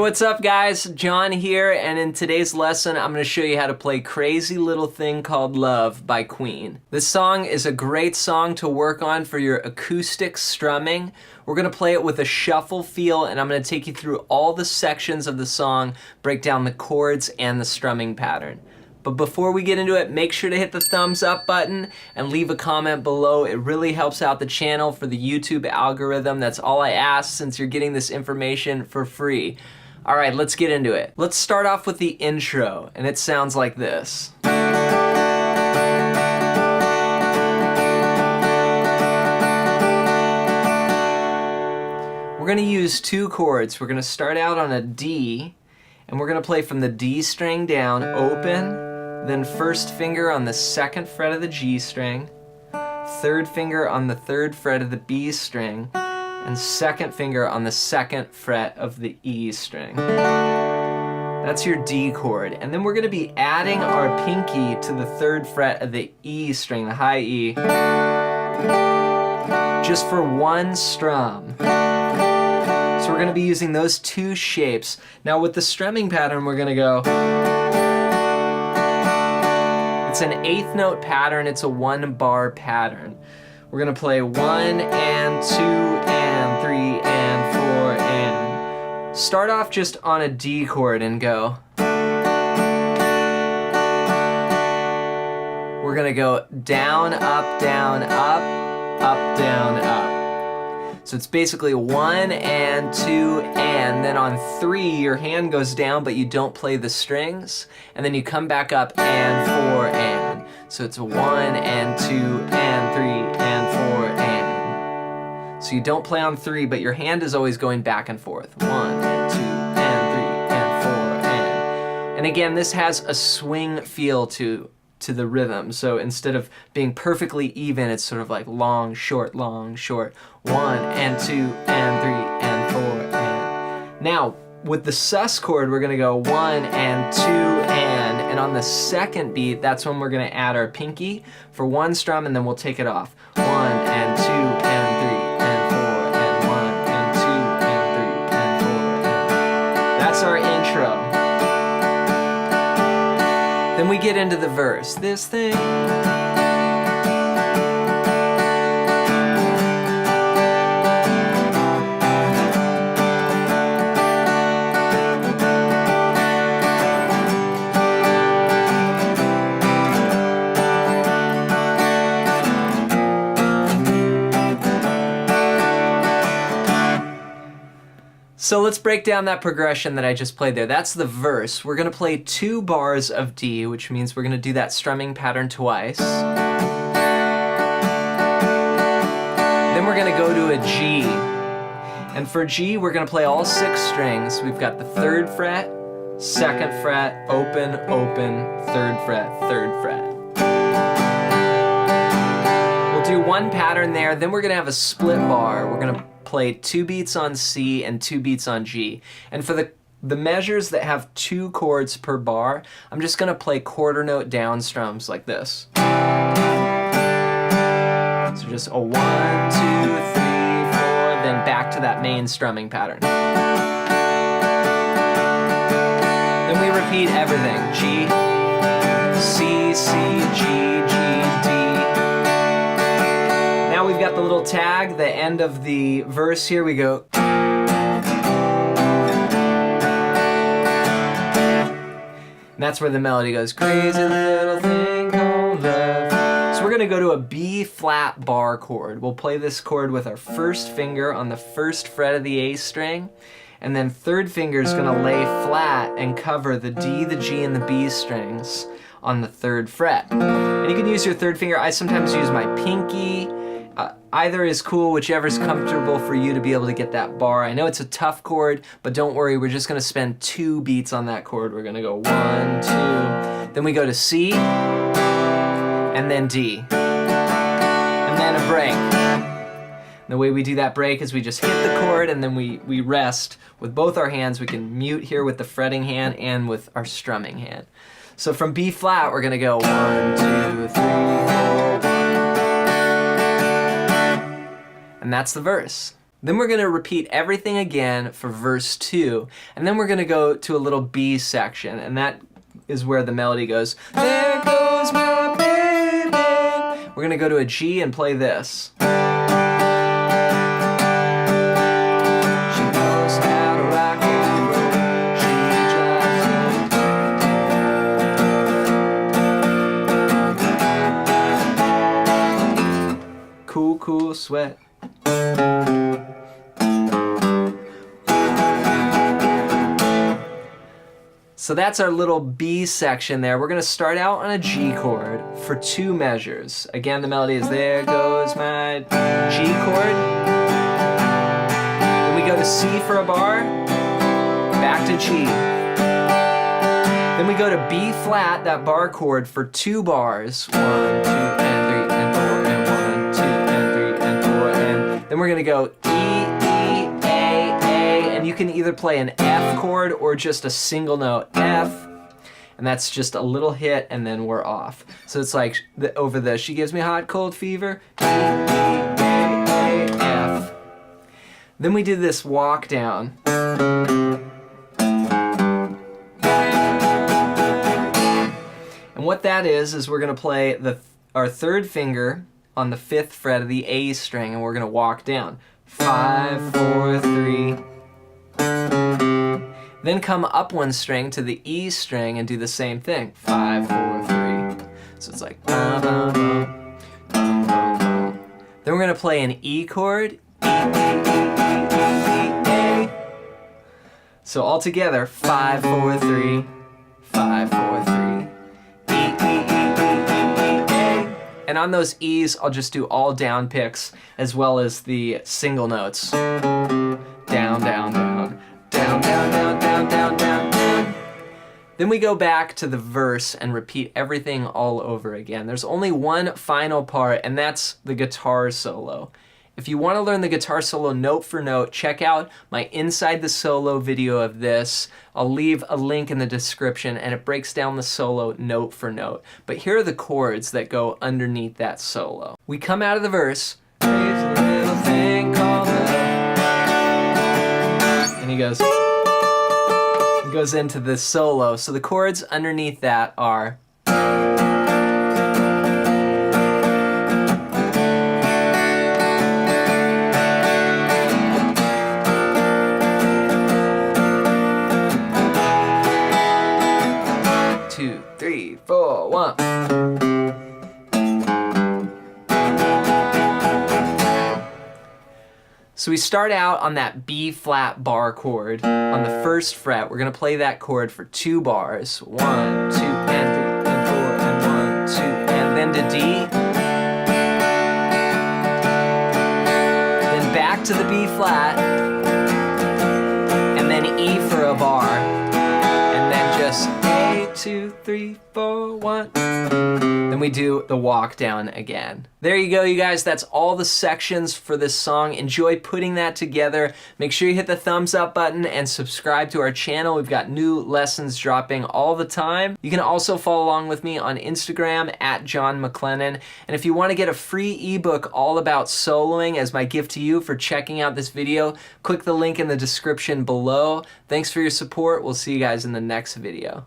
what's up guys? John here, and in today's lesson I'm going to show you how to play Crazy Little Thing Called Love by Queen. This song is a great song to work on for your acoustic strumming. We're going to play it with a shuffle feel, and I'm going to take you through all the sections of the song, break down the chords and the strumming pattern. But before we get into it, make sure to hit the thumbs up button and leave a comment below. It really helps out the channel for the YouTube algorithm. That's all I ask since you're getting this information for free. All right, let's get into it. Let's start off with the intro, and it sounds like this. We're gonna use two chords. We're gonna start out on a D, and we're gonna play from the D string down, open, then first finger on the second fret of the G string, third finger on the third fret of the B string, and second finger on the second fret of the E string. That's your D chord. And then we're going to be adding our pinky to the third fret of the E string, the high E, just for one strum. So we're going to be using those two shapes. Now with the strumming pattern, we're going to go... It's an eighth note pattern. It's a 1-bar pattern. We're gonna play 1 and 2 and 3 and 4 and... Start off just on a D chord and go. We're gonna go down, up, down, up, up, down, up. So it's basically 1 and 2 and, then on 3 your hand goes down but you don't play the strings, and then you come back up and 4 and. So it's 1 and 2 and 3 and 4 and. So you don't play on 3 but your hand is always going back and forth. 1 and 2 and 3 and 4 and. And again, this has a swing feel to the rhythm. So instead of being perfectly even, it's sort of like long, short, long, short. 1 and 2 and 3 and 4 and. Now, with the sus chord, we're gonna go 1 and 2 and on the second beat, that's when we're gonna add our pinky for one strum, and then we'll take it off. 1 and 2 and 3 and 4 and 1 and 2 and 3 and 4 and. That's our intro. Then we get into the verse. This thing. So let's break down that progression that I just played there. That's the verse. We're gonna play 2 bars of D, which means we're gonna do that strumming pattern twice. Then we're gonna go to a G. And for G, we're gonna play all 6 strings. We've got the 3rd fret, 2nd fret, open, open, 3rd fret, 3rd fret. We'll do one pattern there, then we're gonna have a split bar. We're gonna play 2 beats on C and 2 beats on G. And for the measures that have 2 chords per bar, I'm just gonna play quarter note down strums like this. So just a 1, 2, 3, 4, then back to that main strumming pattern. Then we repeat everything. G, C, C, G, G, D. Now we've got the little tag, the end of the verse here, we go. And that's where the melody goes, crazy little thing called love. So we're gonna go to a B flat bar chord. We'll play this chord with our first finger on the 1st fret of the A string, and then 3rd finger is gonna lay flat and cover the D, the G, and the B strings on the 3rd fret. And you can use your 3rd finger. I sometimes use my pinky. Either is cool, whichever's comfortable for you to be able to get that bar. I know it's a tough chord, but don't worry, we're just gonna spend 2 beats on that chord. We're gonna go 1, 2, then we go to C, and then D, and then a break. The way we do that break is we just hit the chord and then we rest with both our hands. We can mute here with the fretting hand and with our strumming hand. So from B flat, we're gonna go 1, 2, 3, 4, 1. And that's the verse. Then we're going to repeat everything again for verse 2, and then we're going to go to a little B section, and that is where the melody goes, there goes my baby. We're going to go to a G and play this. She knows how to rock and roll. She drives cool, cool sweat. So that's our little B section there. We're going to start out on a G chord for 2 measures. Again, the melody is there goes my G chord. Then we go to C for a bar, back to G. Then we go to B flat, that bar chord, for 2 bars. 1, 2, and 3, and 4, and 1, 2, and 3, and 4, and then we're going to go E, and you can either play an F chord or just a single note F, and that's just a little hit and then we're off. So it's like over the she gives me hot cold fever, E, F. Then we do this walk down. And what that is we're going to play our 3rd finger on the 5th fret of the A string, and we're going to walk down. 5, 4, 3. Then come up 1 string to the E string and do the same thing. 5, 4, 3. So it's like bum, bum, bum, bum, bum, bum. Then we're going to play an E chord. E, E, A. So all together, 5, 4, 3, 5, 4, 3. And on those E's, I'll just do all down picks as well as the single notes. Down, down, down, down, down, down, down, down, down, down. Then we go back to the verse and repeat everything all over again. There's only one final part, and that's the guitar solo. If you want to learn the guitar solo note for note, check out my Inside the Solo video of this. I'll leave a link in the description, and it breaks down the solo note for note. But here are the chords that go underneath that solo. We come out of the verse, there's a little thing called love. And he goes into the solo. So the chords underneath that are two, three, four, 1. So we start out on that B flat bar chord on the 1st fret. We're going to play that chord for 2 bars. 1, 2, and 3, and 4, and 1, 2, and then to D. Then back to the B flat, and then E for a bar, and then just A, 2, 3, 4, 1. Then we do the walk down again. There you go, you guys. That's all the sections for this song. Enjoy putting that together. Make sure you hit the thumbs up button and subscribe to our channel. We've got new lessons dropping all the time. You can also follow along with me on Instagram at John McLennan. And if you want to get a free ebook all about soloing as my gift to you for checking out this video, click the link in the description below. Thanks for your support. We'll see you guys in the next video.